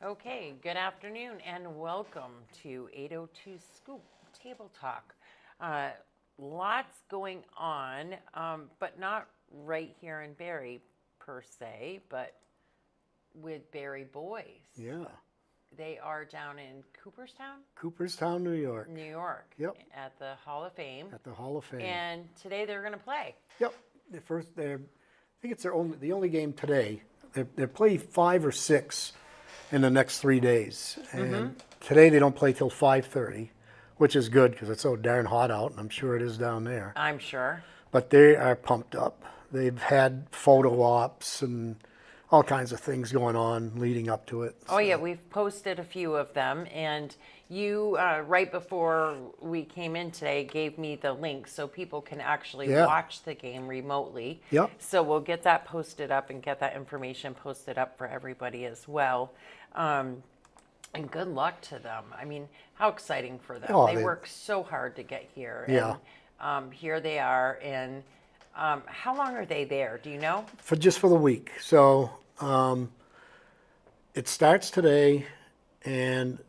Okay, good afternoon and welcome to 802 Scoop Table Talk. Lots going on, but not right here in Barrie per se, but with Barrie Boys. Yeah. They are down in Cooperstown? Cooperstown, New York. New York. Yep. At the Hall of Fame. At the Hall of Fame. And today they're going to play. Yep. I think it's the only game today. They play 5 or 6 in the next 3 days. And today they don't play till 5:30, which is good because it's so darn hot out, and I'm sure it is down there. I'm sure. But they are pumped up. They've had photo ops and all kinds of things going on leading up to it. Oh, yeah, we've posted a few of them, and you, right before we came in today, gave me the link so people can actually watch the game remotely. Yep. So we'll get that posted up and get that information posted up for everybody as well. And good luck to them. I mean, how exciting for them. They work so hard to get here. Yeah. And here they are, and how long are they there? Do you know? Just for the week. So it starts today, and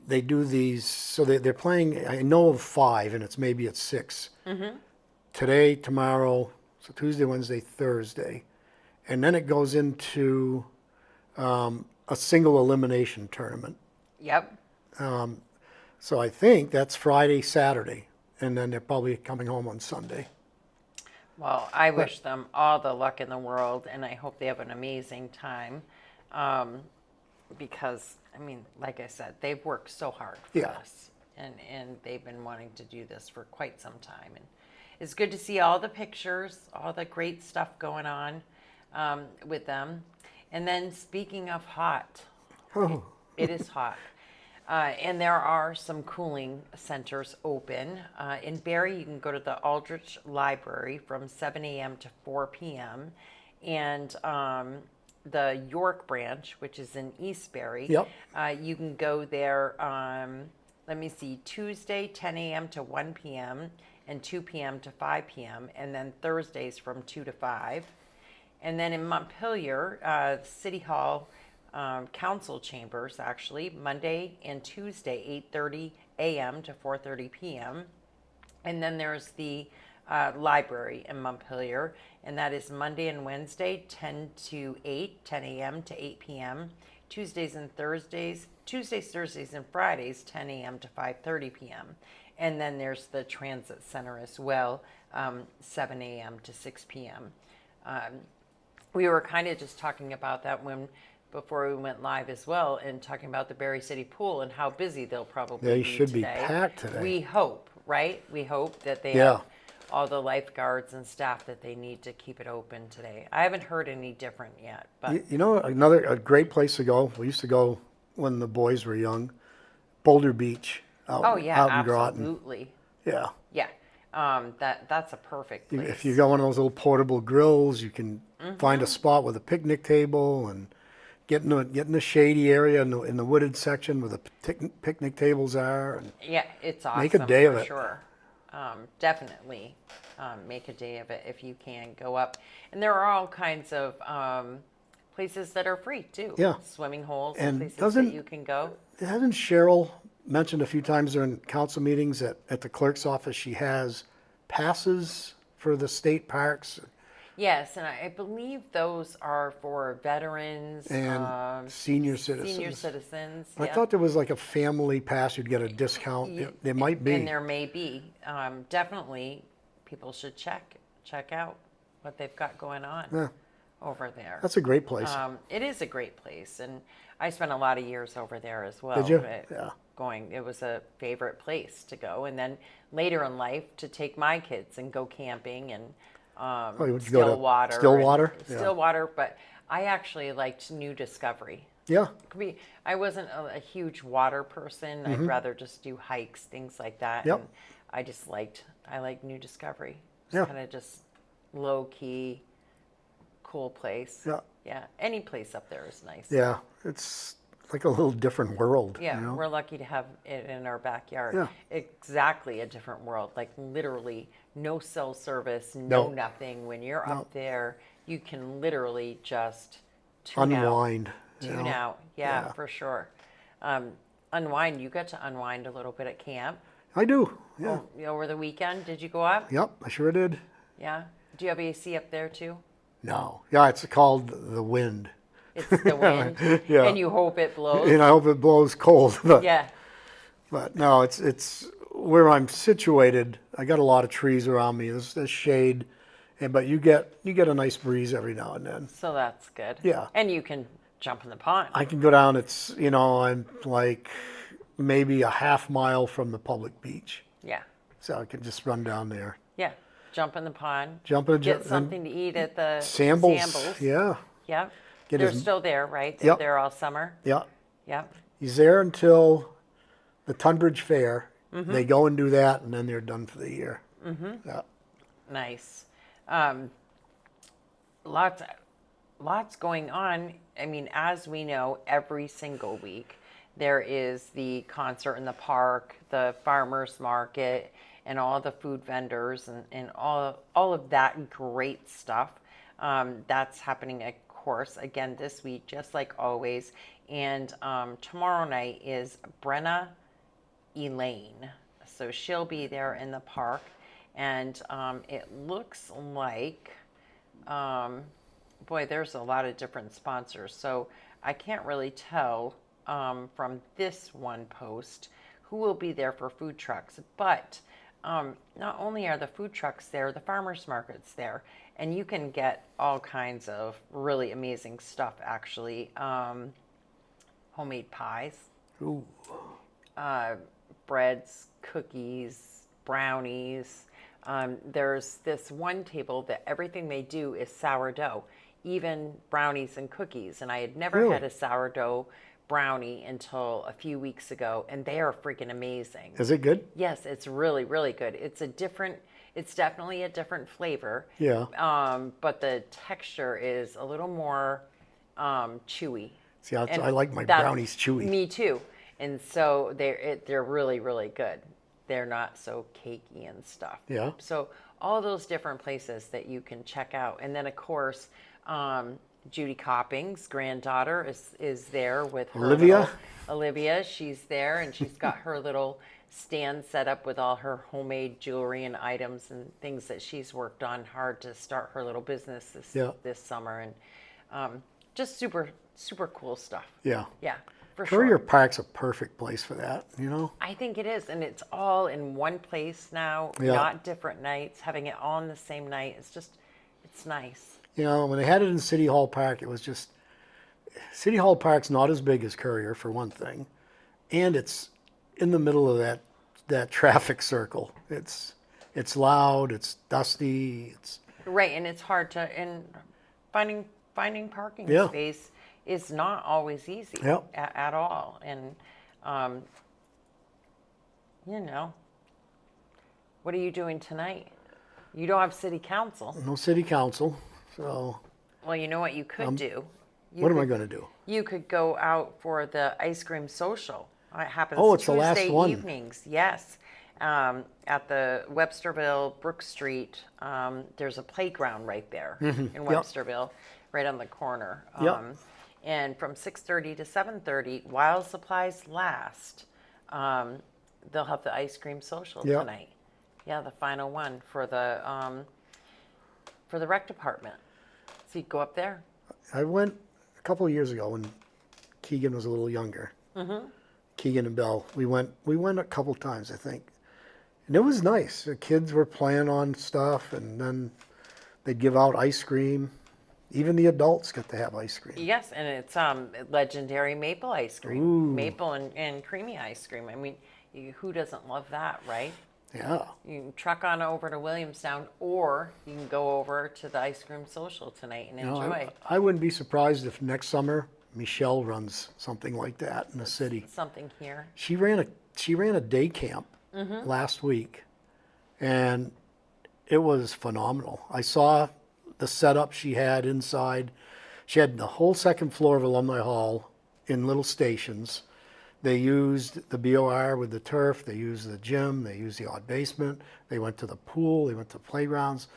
they do these. So they're playing. I know of 5, and it's maybe at 6. Today, tomorrow, so Tuesday, Wednesday, Thursday, and then it goes into a single elimination tournament. Yep. So I think that's Friday, Saturday, and then they're probably coming home on Sunday. Well, I wish them all the luck in the world, and I hope they have an amazing time. Because, I mean, like I said, they've worked so hard for this, and they've been wanting to do this for quite some time. And it's good to see all the pictures, all the great stuff going on with them. And then, speaking of hot, it is hot. And there are some cooling centers open. In Barrie, you can go to the Aldrich Library from 7 a.m. to 4 p.m. And the York branch, which is in East Barrie, you can go there, Tuesday, 10 a.m. to 1 p.m. and 2 p.m. to 5 p.m. And then Thursdays from 2 to 5. And then in Montpelier, City Hall, council chambers, actually, Monday and Tuesday, 8:30 a.m. to 4:30 p.m. And then there's the library in Montpelier, and that is Monday and Wednesday, 10 to 8, 10 a.m. to 8 p.m. Tuesdays, Thursdays, and Fridays, 10 a.m. to 5:30 p.m. And then there's the transit center as well, 7 a.m. to 6 p.m. We were kind of just talking about that before we went live as well, and talking about the Barrie City Pool and how busy they'll probably be today. They should be packed today. We hope, right? We hope that they have all the lifeguards and staff that they need to keep it open today. I haven't heard any different yet. But you know, a great place to go. We used to go when the boys were young. Boulder Beach. Out in Groton. Absolutely. Yeah. Yeah. That's a perfect place. If you got one of those little portable grills, you can find a spot with a picnic table and get in the shady area in the wooded section where the picnic tables are. And yeah, it's awesome. Make a day of it. Sure. Definitely make a day of it if you can go up. And there are all kinds of places that are free too. Yeah. Swimming holes And and places doesn't- that you can go. Hasn't Cheryl mentioned a few times during council meetings that at the clerk's office she has passes for the state parks Yes, and I believe those are for veterans, and senior citizens? senior citizens. I Yeah. thought there was like a family pass, you'd get a discount. There might And be. there may be. Definitely, people should check out what they've got going on Yeah, over there. that's a great place. It is a great place, and I spent a lot of years over there as well. Did you? Yeah. It was a favorite place to go, and then later in life to take my kids and go camping and you would go to Stillwater. Stillwater? Yeah. Stillwater, but I actually liked New Discovery. Yeah, I wasn't a huge water person. I'd rather just do hikes, things like that. Mm-hmm. Yep. And I liked New Discovery. It's Yeah. kind of just low key, cool place. Yeah. Yeah. Any place up there is nice. yeah, it's like a little different world. Yeah, you know? we're lucky to have it in our backyard. Yeah. Exactly a different world. Like literally no cell service, no No. nothing. When you're No. up there, you can literally just tune Unwind. out. you Tune know? out. Yeah, Yeah. for sure. Unwind. You got to unwind a little bit at camp. I do. Yeah. Over the weekend. Did you go up? Yep, I sure did. Yeah. Do you have AC up there too? No. Yeah, it's called the wind. It's the wind. Yeah. And you hope it blows. And I hope it blows cold. Yeah. But no, it's where I'm situated. I got a lot of trees around me. There's shade, but you get a nice breeze every now and then. So that's good. Yeah. And you can jump in the pond. I can go down. I'm like maybe a half mile from the public beach, Yeah. so I can just run down there. Yeah. Jump in the pond. Jump in, Get something to eat at the Sambles. Sambles. Yeah, Yep. Get They're as- still there, right? They're Yep. there all summer. yeah. Yep. He's there until the Tunbridge Fair. Mm-hmm. They go and do that, and then they're done for the year. Mm-hmm. Yeah. Nice. Lots going on. I mean, as we know, every single week there is the concert in the park, the farmers market, and all the food vendors and all of that great stuff. That's happening, of course, again this week, just like always. And tomorrow night is Brenna Elaine. So she'll be there in the park. And it looks like, boy, there's a lot of different sponsors. So I can't really tell from this one post who will be there for food trucks. But not only are the food trucks there, the farmers market's there. And you can get all kinds of really amazing stuff, actually. Homemade pies, Ooh. breads, cookies, brownies. There's this one table that everything they do is sourdough, even brownies and cookies. And I had never Really? had a sourdough brownie until a few weeks ago, and they are freaking amazing. Is it good? Yes, it's really, really good. It's definitely a different flavor. Yeah. But the texture is a little more chewy. See, And I like my that- brownies chewy. Me too. And so they're really, really good. They're not so cakey and stuff. Yeah. So all those different places that you can check out. And then, of course, Judy Copping's granddaughter is there with her Olivia? Olivia, she's there, and she's got her little stand set up with all her homemade jewelry and items and things that she's worked on hard to start her little business this summer. And just super, super cool stuff. Yeah. Yeah, for Courier sure. Park's a perfect place for that, you know? I think it is, and it's all in one place now, Yeah. not different nights, having it all on the same night. It's nice. You know, when they had it in City Hall Park, it was just, City Hall Park's not as big as Courier, for one thing, and it's in the middle of that traffic circle. It's loud, it's dusty, it's, Right, and it's hard to, and finding parking Yeah. space is not always easy Yep. at all. And, you know, what are you doing tonight? You don't have city council. no city council, so Well, you know what you could do? what am I gonna do? You could go out for the ice cream social. It happens Oh, it's the Tuesday last one. evenings. Yes, at the Websterville Brook Street. There's a playground right there in Yep. Websterville. right on the corner. Yeah. And from 6:30 to 7:30, while supplies last, they'll have the ice cream social Yeah. tonight. Yeah, the final one for the rec department. So you go up there. I went a couple of years ago when Keegan was a little younger. Keegan and Belle. We went a couple times, I think. And it was nice. The kids were playing on stuff, and then they'd give out ice cream. Even the adults get to have ice cream. Yes, and it's legendary maple ice cream, Ooh. maple and creamy ice cream. I mean, who doesn't love that, right? Yeah. You can truck on over to Williamstown, or you can go over to the ice cream social tonight and You know, enjoy I wouldn't be surprised if next summer Michelle runs something like that in the city. something here. She ran a day camp last week, and it was phenomenal. I saw the setup she had inside. She had the whole second floor of Alumni Hall in little stations. They used the BOR with the turf. They used the gym. They used the odd basement. They went to the pool. They went to playgrounds.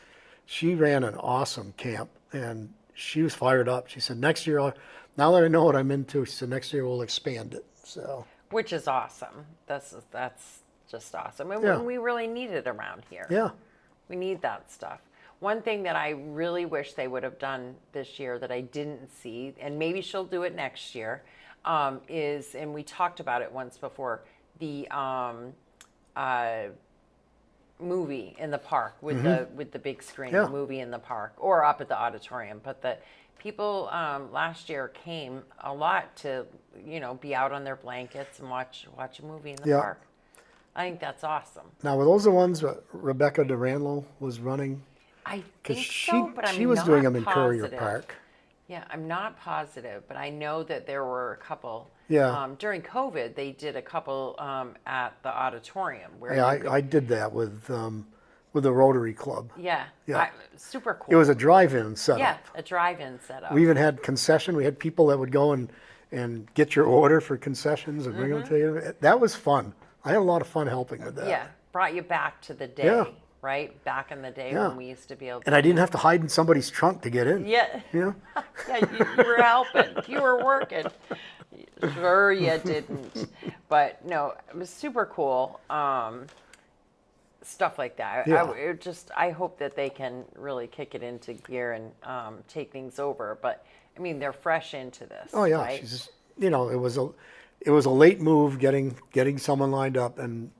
She ran an awesome camp, and she was fired up. She said, next year, now that I know what I'm into, she said, next year we'll expand it. So, Which is awesome. That's just awesome. And Yeah. we really need it around here. yeah. We need that stuff. One thing that I really wish they would have done this year that I didn't see, and maybe she'll do it next year, is, and we talked about it once before, the movie in the park with the big screen, Yeah. the movie in the park, or up at the auditorium. But the people last year came a lot to, be out on their blankets and watch a movie in the Yeah. park. I think that's awesome. Now, were those the ones that Rebecca Duranlo was running? I Because think she so, but I'm she was not doing them in positive. Courier Park. Yeah, I'm not positive, but I know that there were a couple. Yeah. During COVID, they did a couple at the auditorium where. Yeah, you could- I did that with the Rotary Club. Yeah. Yeah. Super cool. It was a drive-in setup. Yeah, a drive-in setup. We even had concession. We had people that would go and get your order for concessions and bring them to you. That was fun. I had a lot of fun helping with that. Yeah, brought you back to the day, Yeah. right? Back in the day Yeah. when we used to be able to. And I didn't have to hide in somebody's trunk to get in. Yeah. You know? Yeah, you were helping. You were working. Sure, you didn't. But no, it was super cool. Stuff like that. Yeah. I hope that they can really kick it into gear and take things over. But I mean, they're fresh into this. Oh yeah, right? she's it was a late move getting someone lined up, and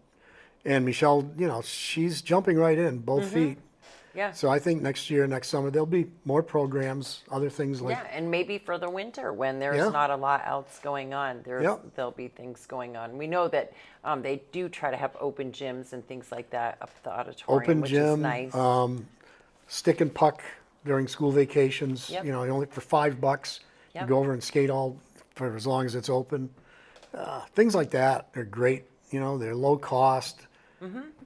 Michelle, she's jumping right in both feet. Yeah. So I think next summer there'll be more programs, other things like Yeah, and maybe for the winter when there's Yeah. not a lot else going on, Yep. there'll be things going on. We know that they do try to have open gyms and things like that up at the auditorium, open which gym, is nice. stick and puck during school vacations. Yep. Only for $5, you Yep. go over and skate all for as long as it's open. Things like that are great. They're low cost,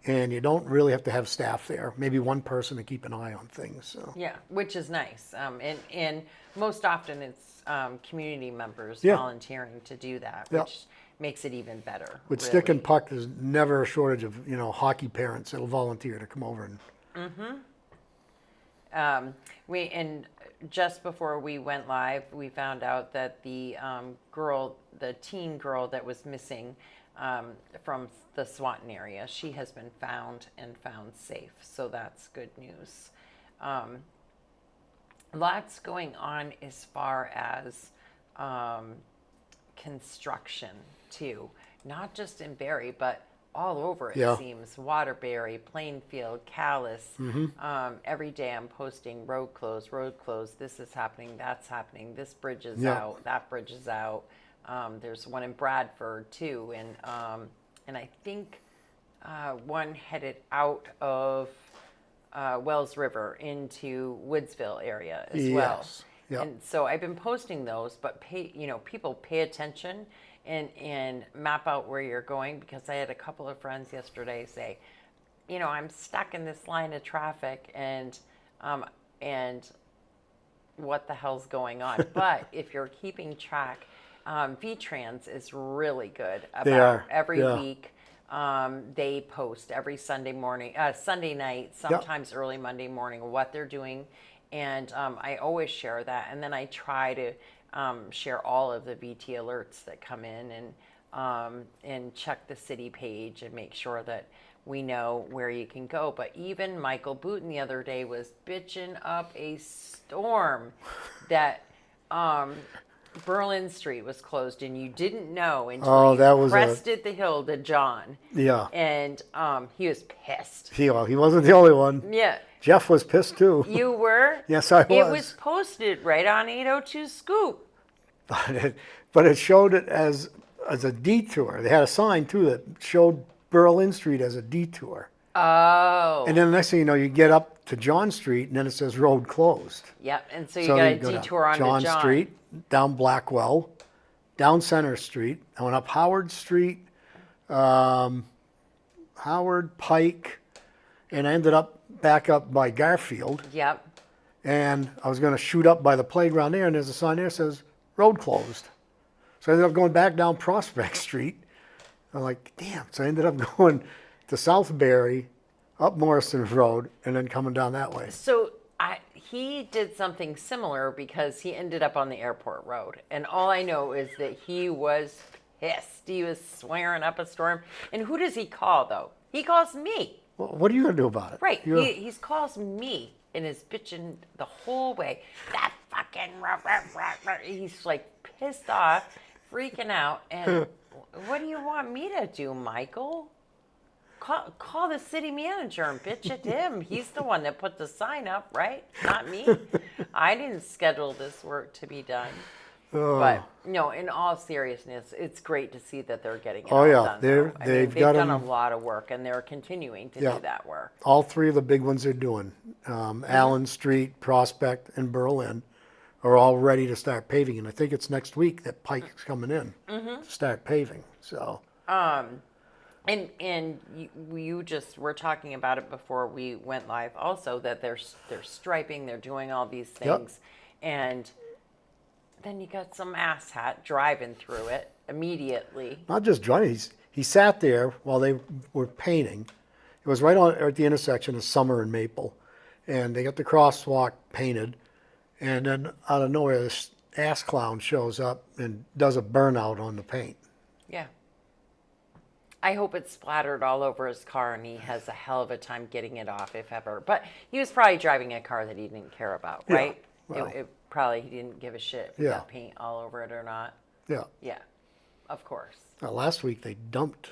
and you don't really have to have staff there. Maybe one person to keep an eye on things. So. Yeah, which is nice. And most often it's community members Yeah. volunteering to do that, Yep. which makes it even better. With stick and really. puck, there's never a shortage of hockey parents that'll volunteer to come over and. And just before we went live, we found out that the teen girl that was missing from the Swanton area, she has been found and found safe. So that's good news. Lots going on as far as construction too, not just in Barrie, but all over it Yeah. seems. Waterbury, Plainfield, Calais. Every day I'm posting road closed, this is happening, that's happening, this bridge is Yeah. out, that bridge is out. There's one in Bradford too, and I think one headed out of Wells River into Woodsville area as well. Yes. Yep. And so I've been posting those, but people pay attention and map out where you're going, because I had a couple of friends yesterday say, I'm stuck in this line of traffic and what the hell's going on? But if you're keeping track, VTrans is really good about They are, every yeah. week. They post every Sunday morning, Sunday night, sometimes early Monday morning, what they're doing. And I always share that. And then I try to share all of the VT alerts that come in and check the city page and make sure that we know where you can go. But even Michael Booten the other day was bitching up a storm that Berlin Street was closed, and you didn't know until you crested the hill to John. Yeah. And he was pissed. He wasn't the only one. Yeah. Jeff was pissed too. You were? Yes, I was. It was posted right on 802 Scoop. But it showed it as a detour. They had a sign too that showed Berlin Street as a detour. Oh. And then the next thing you know, you get up to John Street, and then it says road closed. Yep, and so you got a detour onto John Street, down Blackwell, down Center Street. I went up Howard Street, Howard, Pike, and I ended up back up by Garfield. Yep. And I was going to shoot up by the playground there, and there's a sign there that says road closed. So I ended up going back down Prospect Street. I'm like, damn. So I ended up going to Southbury, up Morrison Road, and then coming down that way. So he did something similar because he ended up on the airport road. And all I know is that he was pissed. He was swearing up a storm. And who does he call, though? He calls me. Well, what are you going to do about it? Right. He calls me and is bitching the whole way. That fucking... He's like pissed off, freaking out. And what do you want me to do, Michael? Call the city manager and bitch at him. He's the one that put the sign up, right? Not me. I didn't schedule this work to be done. Oh. But no, in all seriousness, it's great to see that they're getting it all done. They've done a lot of work, and they're continuing to do that work. All three of the big ones they're doing, Allen Street, Prospect, and Berlin, are all ready to start paving. And I think it's next week that Pike's coming in to start paving. So. And you just were talking about it before we went live also, that they're striping, they're doing all these things. And then you got some asshat driving through it immediately. Not just driving, he sat there while they were painting. It was right on at the intersection of Summer and Maple. And they got the crosswalk painted. And then out of nowhere, this ass clown shows up and does a burnout on the paint. Yeah. I hope it's splattered all over his car and he has a hell of a time getting it off, if ever. But he was probably driving a car that he didn't care about, right? Yeah, well, it probably he didn't give a shit if he got paint all over it or not. Yeah. Yeah, of course. Last week they dumped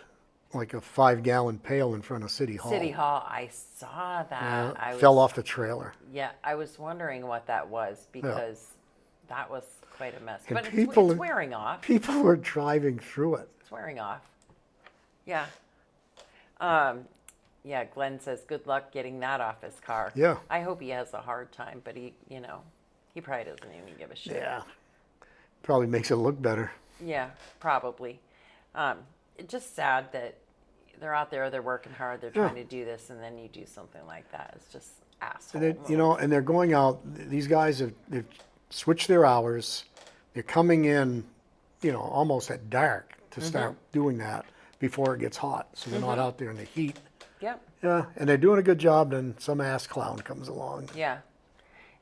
like a 5-gallon pail in front of City Hall. City Hall, I saw that. Yeah, fell off the trailer. Yeah, I was wondering what that was because that was quite a mess. And But it's wearing off. People were driving through it. It's wearing off. Yeah. Yeah, Glenn says, good luck getting that off his car. Yeah. I hope he has a hard time, but he probably doesn't even give a shit. Yeah. Probably makes it look better. Yeah, probably. It's just sad that they're out there, they're working hard, they're trying to do this, and then you do something like that. It's just asshole. And they're going out, these guys they've switched their hours. They're coming in, almost at dark to start doing that before it gets hot. So they're not out there in the heat. Yep. Yeah, and they're doing a good job, then some ass clown comes along. Yeah.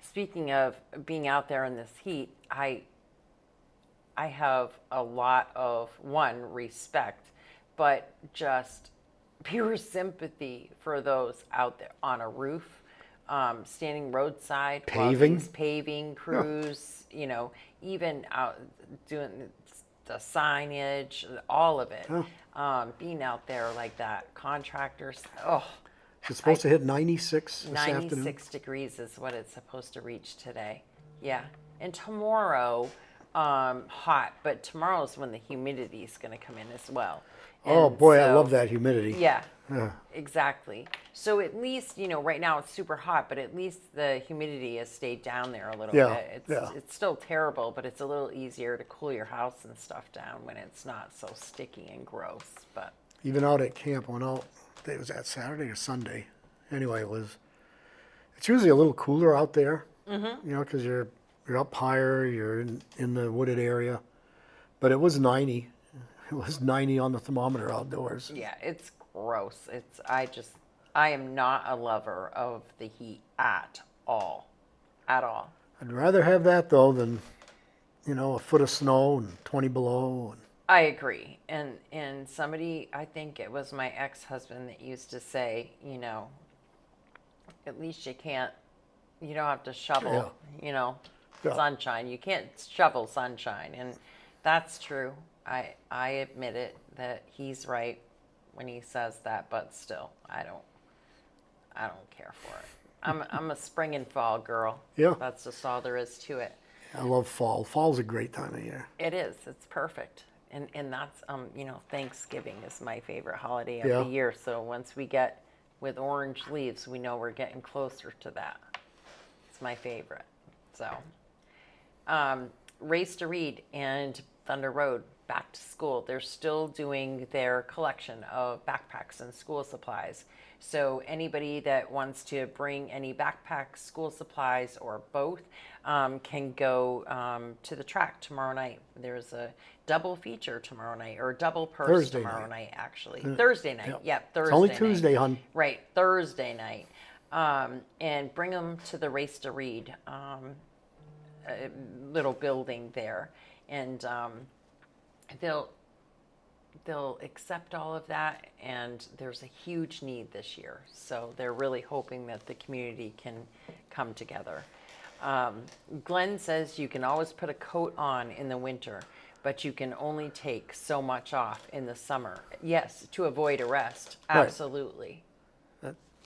Speaking of being out there in this heat, I have a lot of, respect, but just pure sympathy for those out there on a roof, standing roadside, paving, paving crews, even out doing the signage, all of it. Being out there like that, contractors, It's supposed to hit 96 this 96 afternoon. degrees is what it's supposed to reach today. Yeah. And tomorrow, hot, but tomorrow's when the humidity is going to come in as well. Oh boy, I love that humidity. Yeah, exactly. So at least, right now it's super hot, but at least the humidity has stayed down there a little bit. It's still terrible, but it's a little easier to cool your house and stuff down when it's not so sticky and gross. But even out at camp, went out, it was that Saturday or Sunday. Anyway, it's usually a little cooler out there, because you're up higher, you're in the wooded area. But it was 90. It was 90 on the thermometer outdoors. yeah, it's gross. I am not a lover of the heat at all. at all. I'd rather have that though than, a foot of snow and 20 below. And I agree. And somebody, I think it was my ex-husband that used to say, at least you don't have to shovel, Yeah. sunshine. You can't shovel sunshine. And that's true. I admit it that he's right when he says that, but still, I don't care for it. I'm a spring and fall girl. Yeah. That's just all there is to it. I love fall. Fall's a great time of year. It is. It's perfect. And that's Thanksgiving is my favorite holiday of Yeah. the year. So once we get with orange leaves, we know we're getting closer to that. It's my favorite. So Race to Read and Thunder Road back to school. They're still doing their collection of backpacks and school supplies. So anybody that wants to bring any backpacks, school supplies, or both can go to the track tomorrow night. There's a double feature tomorrow night, or double purse Thursday tomorrow night. night, actually. Thursday night. Yep. Yep, Thursday It's only night. Tuesday, hon. Right, Thursday night. And bring them to the Race to Read little building there. And they'll accept all of that, and there's a huge need this year. So they're really hoping that the community can come together. Glenn says you can always put a coat on in the winter, but you can only take so much off in the summer. Yes, to avoid arrest. Right. Absolutely.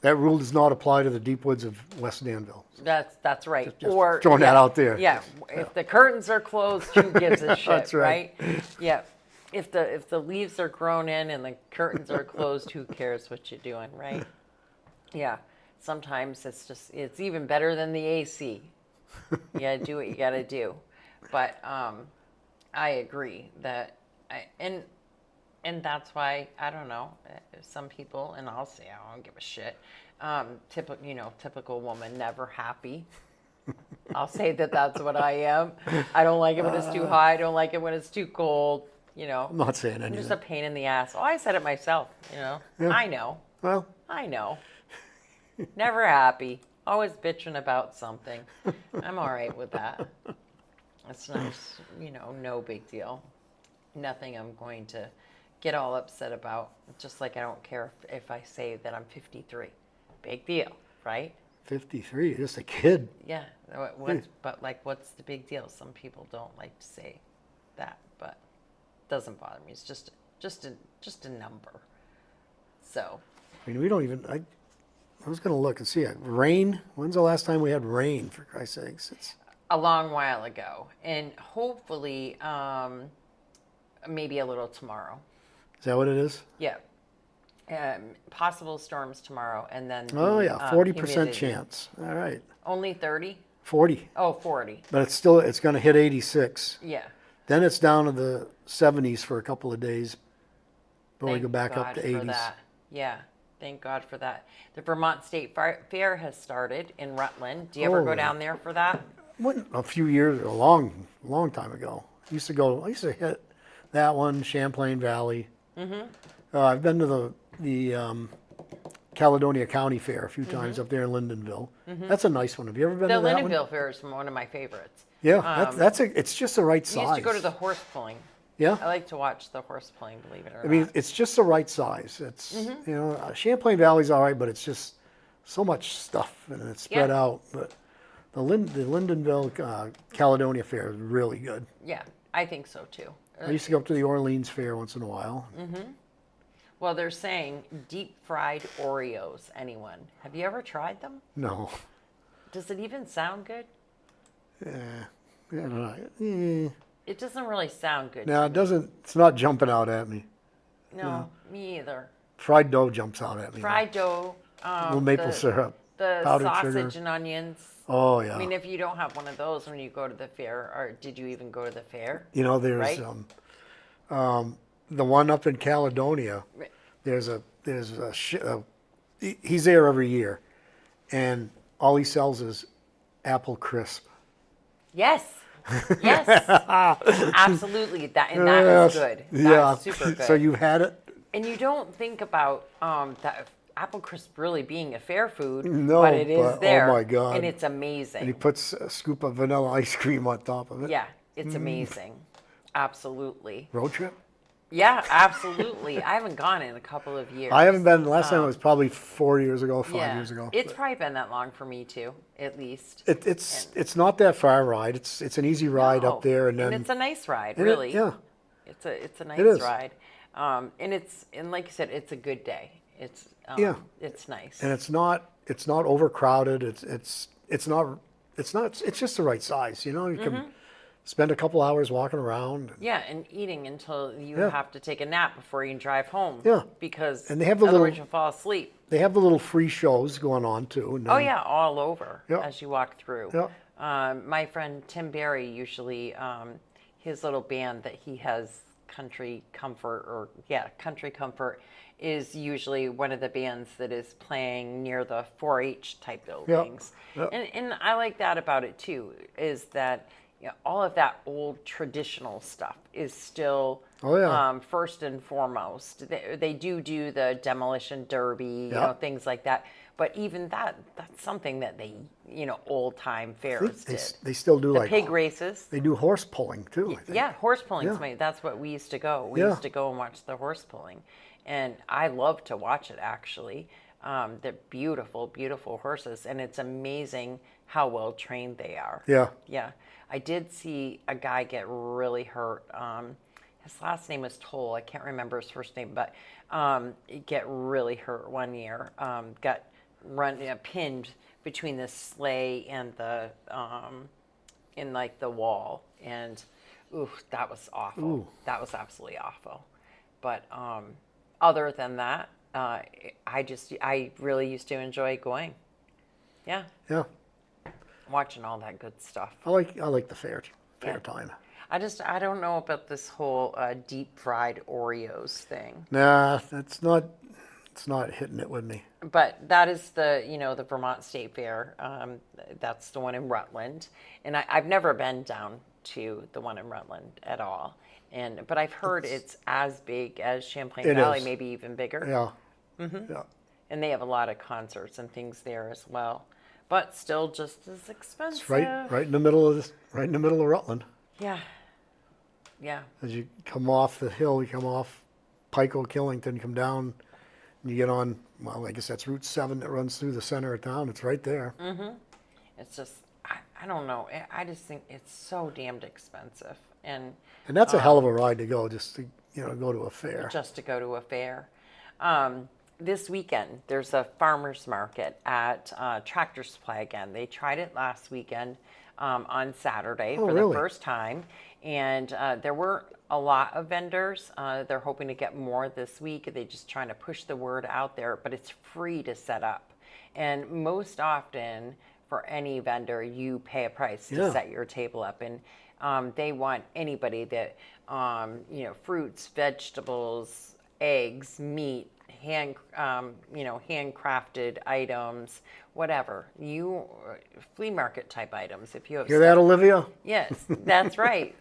That rule does not apply to the deep woods of West Danville. That's right. Just throwing that out there. Yeah. If the curtains are closed, who gives a shit? That's right. Yeah. If the leaves are grown in and the curtains are closed, who cares what you're doing, right? Yeah. Sometimes it's even better than the AC. You gotta do what you gotta do. But I agree that and that's why, I don't know, some people, and I'll say I don't give a shit, typical woman, never happy. I'll say that's what I am. I don't like it when it's too hot. I don't like it when it's too cold. I'm not saying I'm anything. just a pain in the ass. Oh, I said it myself, Yeah. I know. Well, I know. Never happy. Always bitching about something. I'm all right with that. It's nice, no big deal. Nothing I'm going to get all upset about. Just like I don't care if I say that I'm 53. Big deal, right? 53, you're just a kid. Yeah. But what's the big deal? Some people don't like to say that, but it doesn't bother me. It's just a number. So. I mean, we don't even. I was going to look and see it. Rain. When's the last time we had rain? For Christ's sakes, it's a long while ago, and hopefully, maybe a little tomorrow. Is that what it is? Yeah. Possible storms tomorrow, and then Oh yeah, 40% humidity. chance. All right, Only 30? 40. Oh, 40. But it's going to hit 86. Yeah. Then it's down to the 70s for a couple of days. But we Thank go back God up to for 80s. that. Yeah. Thank God for that. The Vermont State Fair has started in Rutland. Do you ever Oh, go yeah. down there for that? A few years, a long time ago. I used to hit that one, Champlain Valley. Mm-hmm. I've been to the Caledonia County Fair a few times up there in Lyndonville. Mm-hmm. That's a nice one. Have you ever been The to that one? Lyndonville Fair is one of my favorites. Yeah, it's just the right We size. used to go to the horse pulling. Yeah. I like to watch the horse pulling, believe it or I mean, not. it's just the right size. It's, Champlain Valley's all right, but it's just so much stuff and it's spread Yeah. out. But the Lyndonville Caledonia Fair is really good. Yeah, I think so too. I used to go up to the Orleans Fair once in a while. Well, they're saying deep fried Oreos. Anyone? Have you ever tried them? No. Does it even sound good? I don't know. It doesn't really sound good. No, to it me. doesn't. It's not jumping out at me. No, me either. Fried dough jumps out at me. Fried dough. A little maple syrup. The powdered sausage sugar. and onions. Oh yeah. I mean, if you don't have one of those when you go to the fair, or did you even go to the fair? There's Right? the one up in Caledonia. Right. He's there every year, and all he sells is apple crisp. Yes. Yes. Absolutely. That is Yes. good. Yeah. That's super good. So you've had it? And you don't think about that. apple crisp really being a fair food, No, but it is but, oh there. my God. And it's And he amazing. puts a scoop of vanilla ice cream on top of it. Yeah, it's amazing. Absolutely. Road trip? Yeah, absolutely. I haven't gone in a couple of years. I haven't been. Last time was probably 4 years ago, 5 Yeah, years ago. it's probably been that long for me too, at least. It's not that far a ride. It's an easy ride No, up there, and then it's a nice ride, and it- really. yeah, It's a it nice is. ride, and like you said, it's a good day. Yeah. It's nice. And it's not overcrowded. It's just the right size. You know, you can spend a couple hours walking around. Yeah, and eating until you Yeah. have to take a nap before you can drive home. Yeah. Because And they have the otherwise little- you'll fall asleep. They have the little free shows going on too. And Oh then- yeah, all over Yeah. as you walk through. Yeah. My friend Tim Barry usually, his little band that he has, Country Comfort, is usually one of the bands that is playing near the 4-H type buildings. Yeah. And I like that about it too, is that all of that old traditional stuff is still Oh, yeah. first and foremost. They do the demolition derby, Yeah. things like that. But even that's something that they, old time I think fairs they, did. they still do The like pig races. They do horse pulling too. I think. Yeah, horse pulling. Yeah. That's what we used to go. We Yeah. used to go and watch the horse pulling. And I love to watch it, actually. They're beautiful, beautiful horses. And it's amazing how well trained they are. Yeah. Yeah. I did see a guy get really hurt. His last name was Toll. I can't remember his first name, but get really hurt one year. Got pinned between the sleigh and the in like the wall, and that was awful. Ooh. That was absolutely awful. But other than that, I really used to enjoy going. Yeah, Yeah. watching all that good stuff. I like the fair Yeah. time. I don't know about this whole deep fried Oreos thing. Nah, it's not hitting it with me. But that is the Vermont State Fair. That's the one in Rutland, and I've never been down to the one in Rutland at all. But I've heard it's as big as Champlain It Valley, is. maybe even bigger. Yeah. Yeah. And they have a lot of concerts and things there as well. But still just as expensive. It's right in the middle of Rutland. Yeah. Yeah. As you come off the hill, you come off Pico, Killington, come down, and you get on. Well, I guess that's Route 7 that runs through the center of town. It's right there. It's just I don't know. I just think it's so damned expensive, and And that's a hell of a ride to go, just to go to a fair. just to go to a fair. This weekend, there's a farmer's market at Tractor Supply again. They tried it last weekend on Saturday Oh, for really? the first time, and there weren't a lot of vendors. They're hoping to get more this week. They're just trying to push the word out there, but it's free to set up. And most often, for any vendor, you pay a price to Yeah. set your table up. And they want anybody that, fruits, vegetables, eggs, meat, handcrafted items, whatever. Flea market type items. If you have Hear that, stuff- Olivia? Yes, that's right.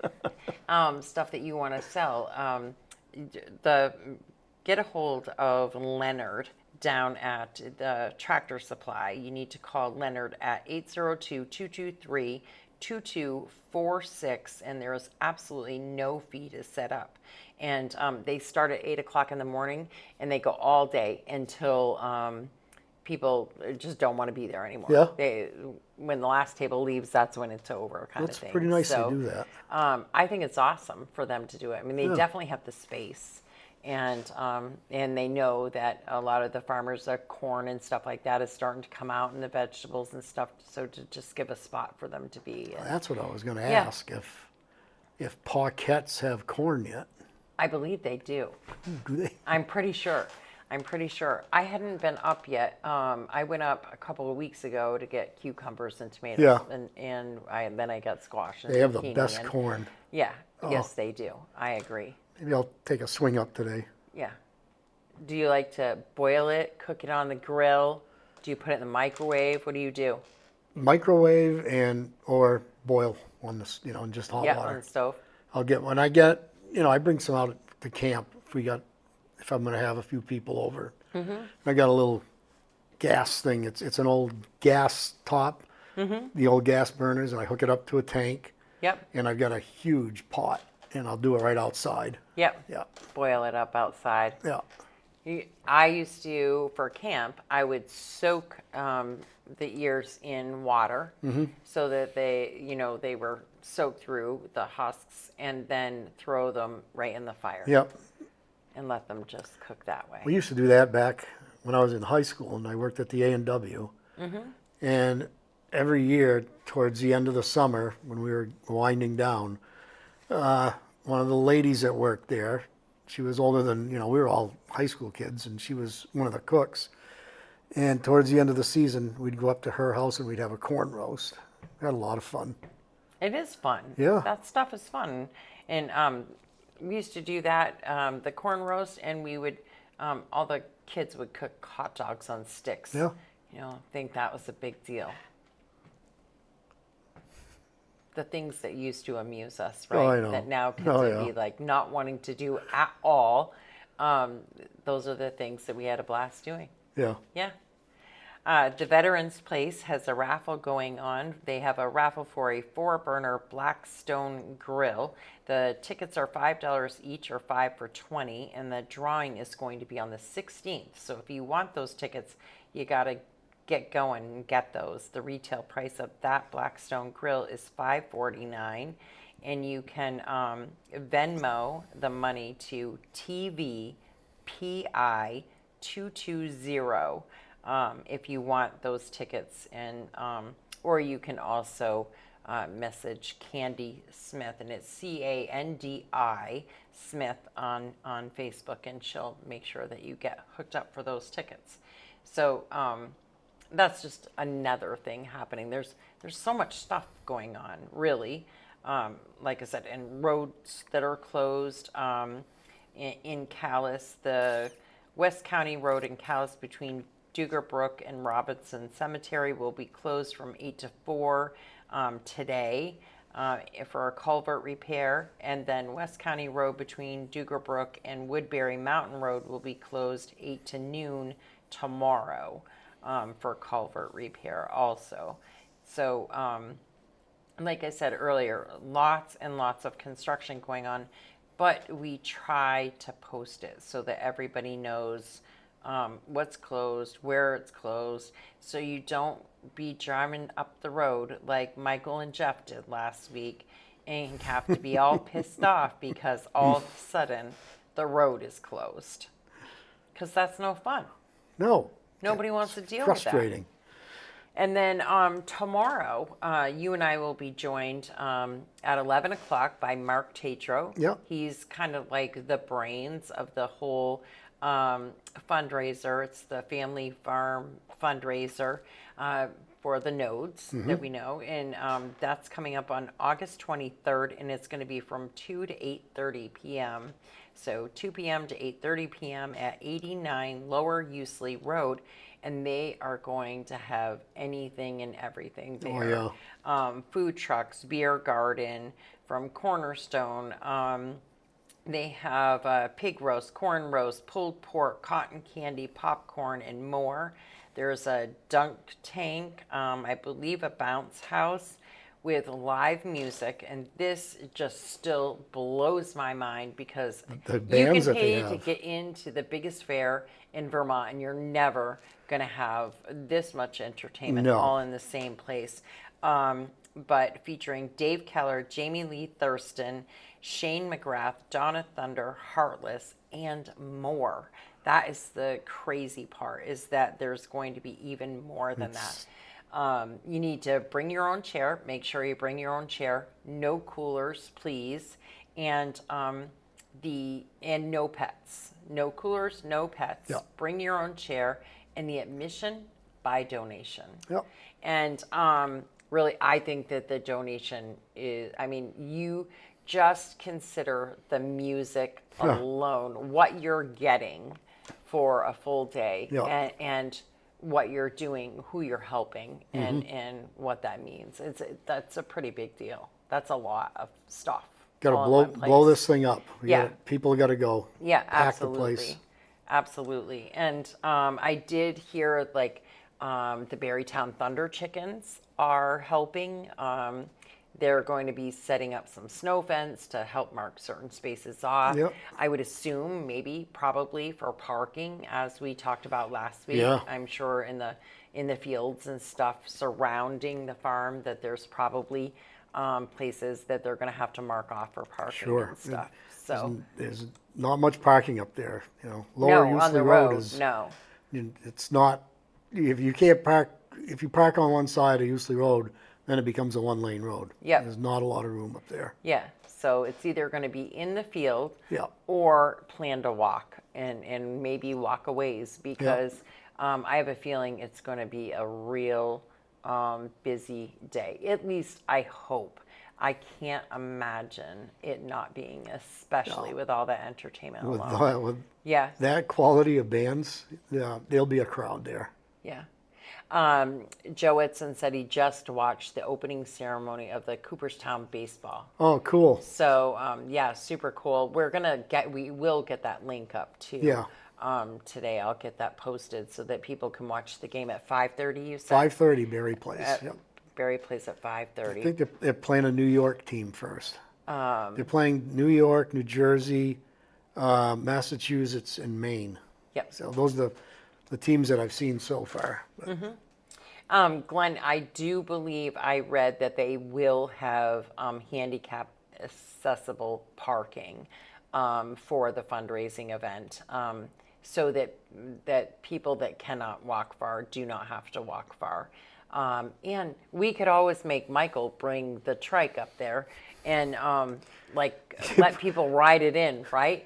Stuff that you want to sell. Get a hold of Leonard down at the Tractor Supply. You need to call Leonard at 802-223-2246, and there is absolutely no fee to set up. And they start at 8 o'clock in the morning, and they go all day until people just don't want to be there anymore. Yeah. When the last table leaves, that's when it's over, kind That's of thing. pretty nice So, to do that. I think it's awesome for them to do it. I mean, they Yeah. definitely have the space, and they know that a lot of the farmers, their corn and stuff like that is starting to come out, and the vegetables and stuff. So to just give a spot for them to be. And That's what I was going to Yeah. ask, if Pauquettes have corn yet. I believe they do. Do they? I'm pretty sure. I hadn't been up yet. I went up a couple of weeks ago to get cucumbers and tomatoes, Yeah. and then I got squash. And They have the zucchini best and- corn. Yeah. Oh. Yes, they do. I agree. Maybe I'll take a swing up today. Yeah. Do you like to boil it, cook it on the grill? Do you put it in the microwave? What do you do? Microwave or boil on this, in just hot Yeah, on water. the stove. I bring some out to camp. if I'm going to have a few people over. I got a little gas thing. It's an old gas top, the old gas burners, and I hook it up to a tank, Yep. and I've got a huge pot, and I'll do it right outside. Yep. Yeah, Boil it up outside. yeah, I used to, for camp, I would soak the ears in water so that they were soaked through the husks, and then throw them right in the fire yeah. and let them just cook that way. We used to do that back when I was in high school, and I worked at the A&W. And every year, towards the end of the summer, when we were winding down, one of the ladies that worked there, she was older than, we were all high school kids, and she was one of the cooks. And towards the end of the season, we'd go up to her house and we'd have a corn roast. We had a lot of fun. It is fun. Yeah. That stuff is fun. And we used to do that, the corn roast, and we would, all the kids would cook hot dogs on sticks. Yeah. I think that was a big deal. The things that used to amuse us, right? Oh, I know. That now kids Oh, would yeah. be like not wanting to do at all. Those are the things that we had a blast doing. Yeah. Yeah. The Veterans Place has a raffle going on. They have a raffle for a 4-burner Blackstone grill. The tickets are $5 each, or 5 for $20, and the drawing is going to be on the 16th. So if you want those tickets, you got to get going and get those. The retail price of that Blackstone grill is $5.49, and you can Venmo the money to TVPI220 if you want those tickets, and or you can also message Candy Smith, and it's Candi Smith on Facebook, and she'll make sure that you get hooked up for those tickets. So that's just another thing happening. There's so much stuff going on, really. Like I said, and roads that are closed in Calais, the West County Road in Calais between Duger Brook and Robinson Cemetery will be closed from 8 to 4 today for a culvert repair. And then West County Road between Duger Brook and Woodbury Mountain Road will be closed 8 to noon tomorrow for culvert repair also. So like I said earlier, lots and lots of construction going on, but we try to post it so that everybody knows what's closed, where it's closed, so you don't be driving up the road like Michael and Jeff did last week and have to be all pissed off because all of a sudden the road is closed. Because that's no fun. No. Nobody wants to deal with that. Frustrating. And then tomorrow, you and I will be joined at 11 o'clock by Mark Tatro. Yep. He's kind of like the brains of the whole fundraiser. It's the family farm fundraiser for the nodes that we know. And that's coming up on August 23rd, and it's going to be from 2 to 8:30 p.m. So 2 p.m. to 8:30 p.m. at 89 Lower Usley Road. And they are going to have anything and everything there. Oh, yeah. Food trucks, beer garden from Cornerstone. They have pig roast, corn roast, pulled pork, cotton candy, popcorn, and more. There's a dunk tank, I believe a bounce house with live music. And this just still blows my mind because The you bands can that they pay to have. get into the biggest fair in Vermont, and you're never going to have this much entertainment No. all in the same place. But featuring Dave Keller, Jamie Lee Thurston, Shane McGrath, Donna Thunder, Heartless, and more. That is the crazy part, is that there's going to be even more than that. You need to bring your own chair. Make sure you bring your own chair. No coolers, please. And no pets. No coolers, no pets. Yep. Bring your own chair. And the admission by donation. Yep. And really, I think that the donation is, you just consider the music alone, what you're getting for a full day, Yeah. and what you're doing, who you're helping, and what that means. That's a pretty big deal. That's a lot of stuff. Got all to in one blow place. this thing up. Yeah. People got to go. Yeah, Pack absolutely. the place. Absolutely. And I did hear like the Berrytown Thunder Chickens are helping. They're going to be setting up some snow fence to help mark certain spaces off. Yep. I would assume maybe probably for parking, as we talked about last week. Yeah. I'm sure in the fields and stuff surrounding the farm that there's probably places that they're going to have to mark off for parking Sure. and stuff. So There's not much parking up there, you know. Lower no, on Usley the Road road, is, no. it's not, if you can't park, if you park on one side of Usley Road, then it becomes a one-lane road. Yep. There's not a lot of room up there. Yeah, so it's either going to be in the field Yeah. or plan to walk and maybe walk a ways because I have a feeling it's going to be a real busy day. At least I hope. I can't imagine it not being, especially with all that entertainment With, alone. with Yeah, that quality of bands, yeah, there'll be a crowd there. yeah. Joe Whitson said he just watched the opening ceremony of the Cooperstown baseball. Oh, cool. So yeah, super cool. We will get that link up too. Yeah. Today I'll get that posted so that people can watch the game at 5:30. You said 5:30 Berry Place. Yep. Barry plays at I 5:30. think they're playing a New York team first. They're playing New York, New Jersey, Massachusetts, and Maine. Yep. So those are the teams that I've seen so far. But Glenn, I do believe I read that they will have handicap accessible parking for the fundraising event, so that people that cannot walk far do not have to walk far. And we could always make Michael bring the trike up there and let people ride it in, right?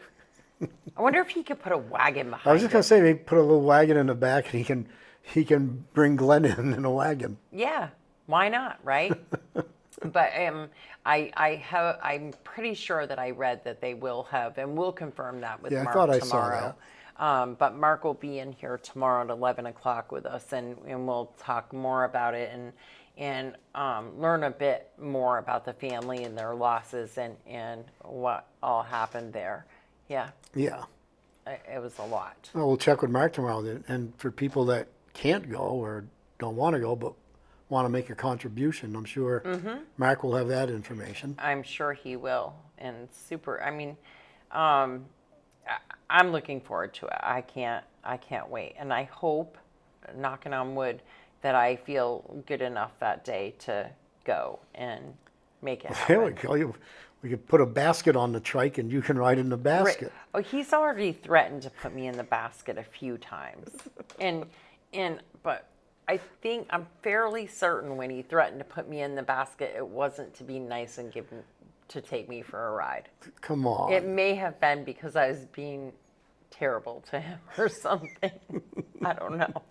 I wonder if he could put a wagon behind I was just it. gonna say, they put a little wagon in the back, and he can bring Glenn in a wagon. Yeah, why not, right? But I'm pretty sure that I read that they will have, and we'll confirm that with Yeah, I Mark thought I saw tomorrow. But Mark will be in here tomorrow at 11 o'clock with us, and we'll talk more about it and learn a bit more about the family and their losses and what all happened there. Yeah, Yeah. it was a lot. Well, we'll check with Mark tomorrow. And for people that can't go or don't want to go but want to make a contribution, I'm sure Mark will have that information. I'm sure he will. And super, I mean, I'm looking forward to it. I can't wait. And I hope, knocking on wood, that I feel good enough that day to go and make it There we happen. go. We could put a basket on the trike and you can ride in the basket. Oh, he's already threatened to put me in the basket a few times. But I'm fairly certain when he threatened to put me in the basket, it wasn't to be nice and to take me for a ride. Come on. It may have been because I was being terrible to him or something. I don't know.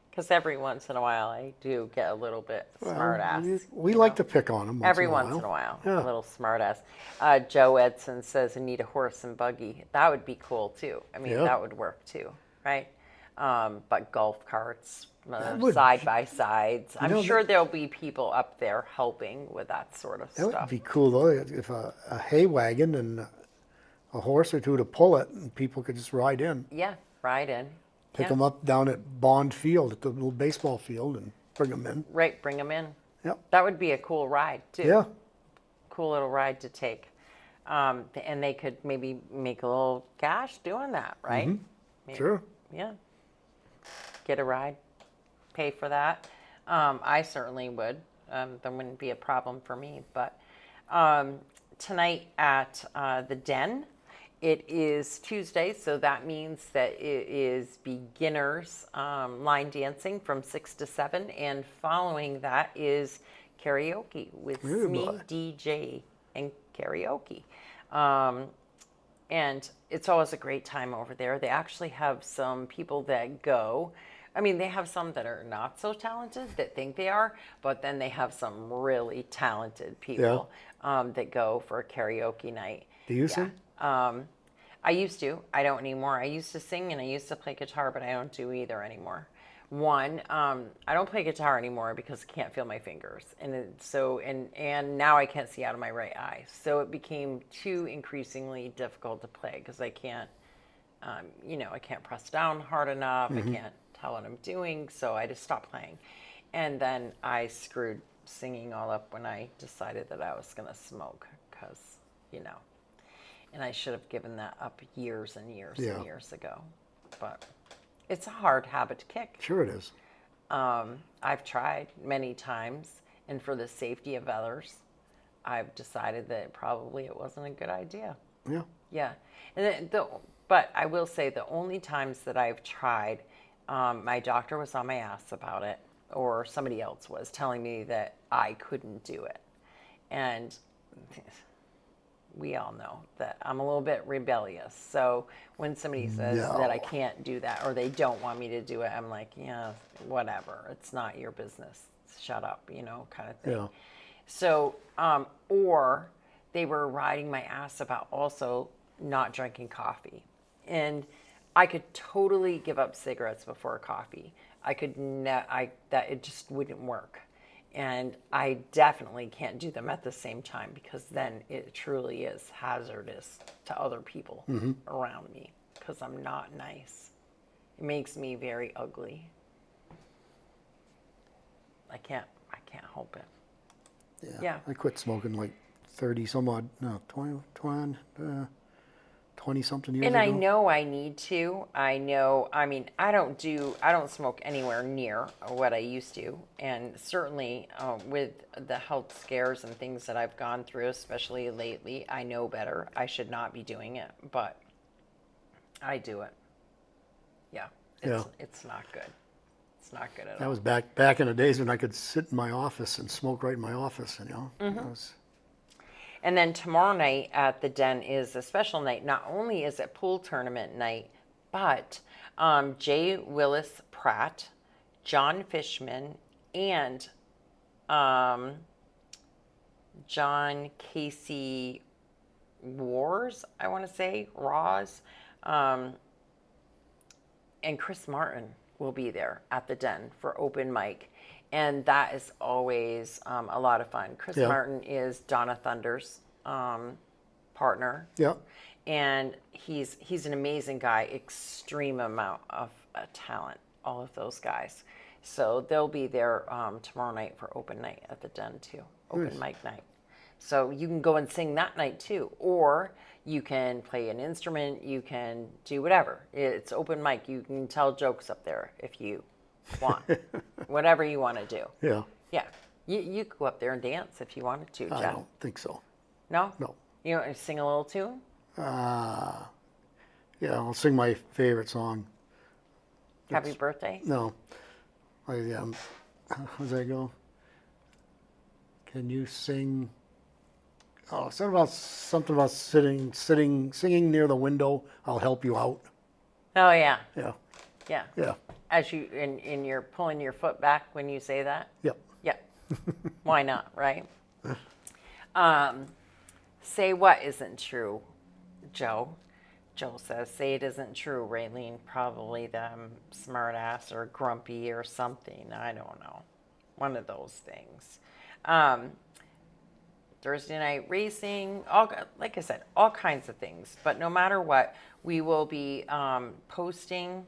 Because every once in a while I do get a little bit smart ass. We like to pick on him Every once in a while, Yeah. a little smart ass. Joe Edson says, I need a horse and buggy. That would be cool too. I mean, Yeah. that would work too, right? But golf carts, would- side by sides. I'm know, sure there'll be people up there helping with that sort of That would stuff. be cool though, if a hay wagon and a horse or two to pull it and people could just ride in. Yeah, ride in. Pick Yeah. them up down at Bond Field, at the little baseball field, and bring them in. Right, bring them in. Yep. That would be a cool ride too. Yeah. Cool little ride to take. And they could maybe make a little cash doing that, right? Maybe- Sure. Yeah. Get a ride, pay for that. I certainly would. That wouldn't be a problem for me. But tonight at the Den, it is Tuesday, so that means that it is beginners line dancing from 6 to 7, and following that is karaoke with Ooh, Smee, boy. DJ, and karaoke. And it's always a great time over there. They actually have some people that go. I mean, they have some that are not so talented that think they are, but then they have some really talented people that go for a karaoke night. Do you sing? I used to. I don't anymore. I used to sing and I used to play guitar, but I don't do either anymore. One, I don't play guitar anymore because I can't feel my fingers, and now I can't see out of my right eye. So it became too increasingly difficult to play because I can't I can't press down hard enough. I can't tell what I'm doing. So I just stopped playing. And then I screwed singing all up when I decided that I was going to smoke because, and I should have given that up years and years and years ago. But it's a hard habit to kick. Sure it is. I've tried many times, and for the safety of others, I've decided that probably it wasn't a good idea. Yeah. Yeah. And but I will say the only times that I've tried, my doctor was on my ass about it, or somebody else was telling me that I couldn't do it. And we all know that I'm a little bit rebellious. So when somebody says that I can't do that or they don't want me to do it, I'm like, yeah, whatever. It's not your business. Shut up, kind of thing. Yeah. So, or they were riding my ass about also not drinking coffee. And I could totally give up cigarettes before coffee. That it just wouldn't work. And I definitely can't do them at the same time because then it truly is hazardous to other people around me because I'm not nice. It makes me very ugly. I can't help it. Yeah. I quit smoking like 20 something years And ago. I know I need to. I don't smoke anywhere near what I used to. And certainly with the health scares and things that I've gone through, especially lately, I know better. I should not be doing it, but I do it. Yeah. It's not good. It's not good at all. That was back in the days when I could sit in my office and smoke right in my office, And then tomorrow night at the Den is a special night. Not only is it pool tournament night, but Jay Willis Pratt, John Fishman, and John Casey Roz, and Chris Martin will be there at the Den for open mic. And that is always a lot of fun. Chris Martin is Donna Thunder's partner. Yeah. And he's an amazing guy, extreme amount of talent, all of those guys. So they'll be there tomorrow night for open night at the Den too, open mic night. So you can go and sing that night too, or you can play an instrument, you can do whatever. It's open mic. You can tell jokes up there if you want, whatever you want to do. Yeah. Yeah. You could go up there and dance if you wanted to, Jeff. I don't think so. No? No. You want to sing a little tune? Yeah, I'll sing my favorite song. Happy birthday? No. How does that go? Can you sing? Oh, something about singing near the window. I'll help you out. Oh, yeah. Yeah. Yeah. Yeah. As you, and you're pulling your foot back when you say that? Yep. Yep. Why not, right? Say what isn't true, Joe. Joe says, say it isn't true, Raylene. Probably them smart ass or grumpy or something. I don't know. One of those things. Thursday night racing, like I said, all kinds of things. But no matter what, we will be posting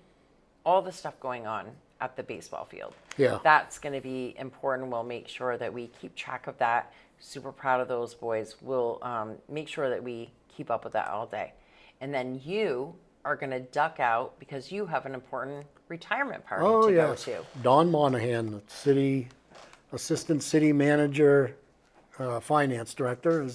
all the stuff going on at the baseball field. Yeah. That's going to be important. We'll make sure that we keep track of that. Super proud of those boys. We'll make sure that we keep up with that all day. And then you are going to duck out because you have an important retirement party to go to. Dawn Monahan, the assistant city manager, finance director,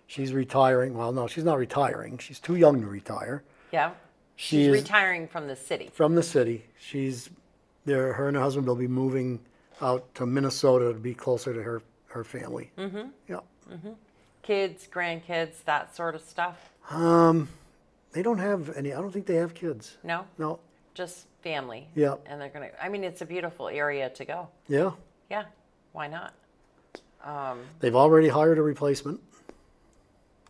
she's retiring. Well, no, she's not retiring. She's too young to retire. Yeah. She's retiring from the city. From the city. She's there. Her and her husband will be moving out to Minnesota to be closer to her family. Mm-hmm. Yeah. Mm-hmm. Kids, grandkids, that sort of stuff. They don't have any. I don't think they have kids. No. No. Just family. Yeah. And they're gonna. I mean, it's a beautiful area to go. Yeah. Yeah. Why not? They've already hired a replacement.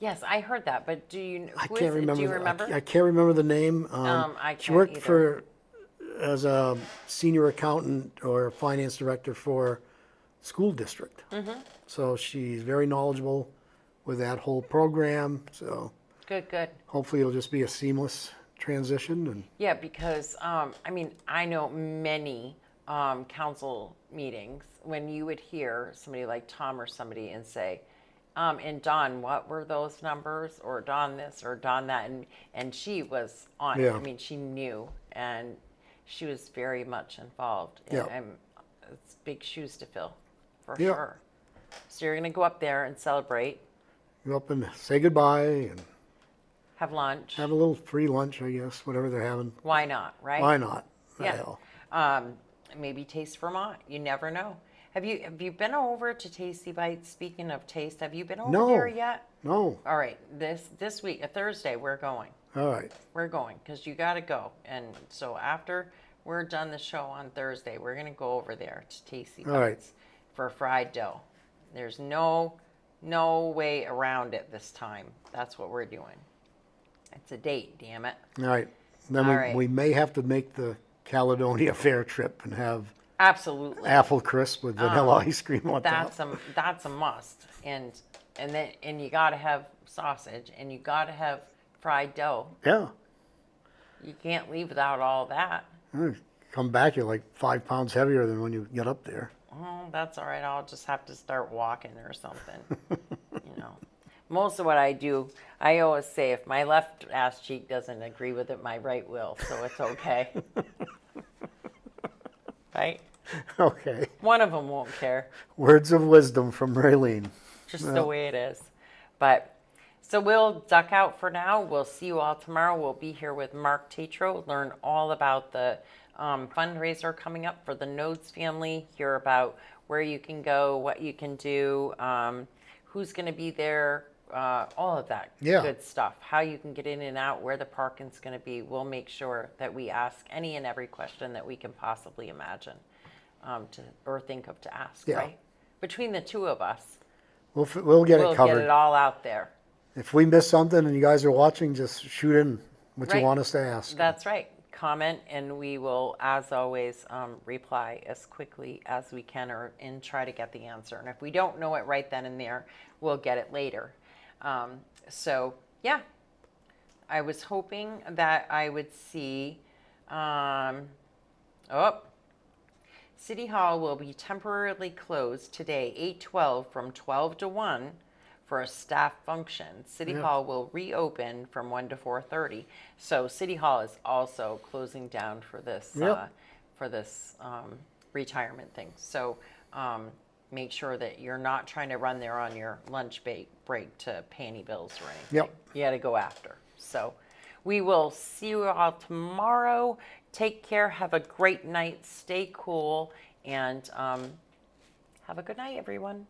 Yes, I heard that, but do you? I can't remember. Do you remember? I can't remember the name. I can't she worked either. as a senior accountant or finance director for school district. Mm-hmm. So she's very knowledgeable with that whole program. So Good. hopefully it'll just be a seamless transition and, Yeah, because, I mean, I know many council meetings when you would hear somebody like Tom or somebody and say, and Dawn, what were those numbers? Or Dawn this or Dawn that? And she was on it. Yeah. I mean, she knew and she was very much involved. Yeah. And it's big shoes to fill, for Yeah. sure. So you're going to go up there and celebrate, go up and say goodbye and have lunch. have a little free lunch, I guess, whatever they're having. Why not, right? Why not? The Yeah. hell. Maybe taste Vermont. You never know. Have you been over to Tasty Bites? Speaking of taste, have you been over No. there yet? No. All right, this week, a Thursday, we're going. All right. We're going because you got to go. And so after we're done the show on Thursday, we're gonna go over there to Tasty Bites All right. for fried dough. There's no way around it this time. That's what we're doing. It's a date, damn it. All right. Then All right. we may have to make the Caledonia Fair trip and have Absolutely. apple crisp with vanilla ice cream on top. That's a must. And you got to have sausage and you got to have fried dough. Yeah. You can't leave without all that. Come back, you're like 5 pounds heavier than when you get up there. Oh, that's all right. I'll just have to start walking or something. Most of what I do, I always say if my left ass cheek doesn't agree with it, my right will. So it's okay. Right? Okay. One of them won't care. Words of wisdom from Raylene. Just the way it is. But so we'll duck out for now. We'll see you all tomorrow. We'll be here with Mark Tatro, learn all about the fundraiser coming up for the Nodes family, hear about where you can go, what you can do, who's going to be there, all of that good stuff, how you can get in and out, where the parking's going to be. We'll make sure that we ask any and every question that we can possibly imagine or think of to ask, right? Between the two of us, We'll get it we'll get covered. it all out there. If we miss something and you guys are watching, just shoot in what you Right. want us to ask. That's right. Comment, and we will, as always, reply as quickly as we can and try to get the answer. And if we don't know it right then and there, we'll get it later. So, yeah, I was hoping that I would see, City Hall will be temporarily closed today, 8/12, from 12 to 1 for a staff function. City Hall will reopen from 1 to 4:30. So City Hall is also closing down for this retirement thing. So make sure that you're not trying to run there on your lunch break to pay any bills or anything. Yep. You got to go after. So we will see you all tomorrow. Take care. Have a great night. Stay cool. And have a good night, everyone.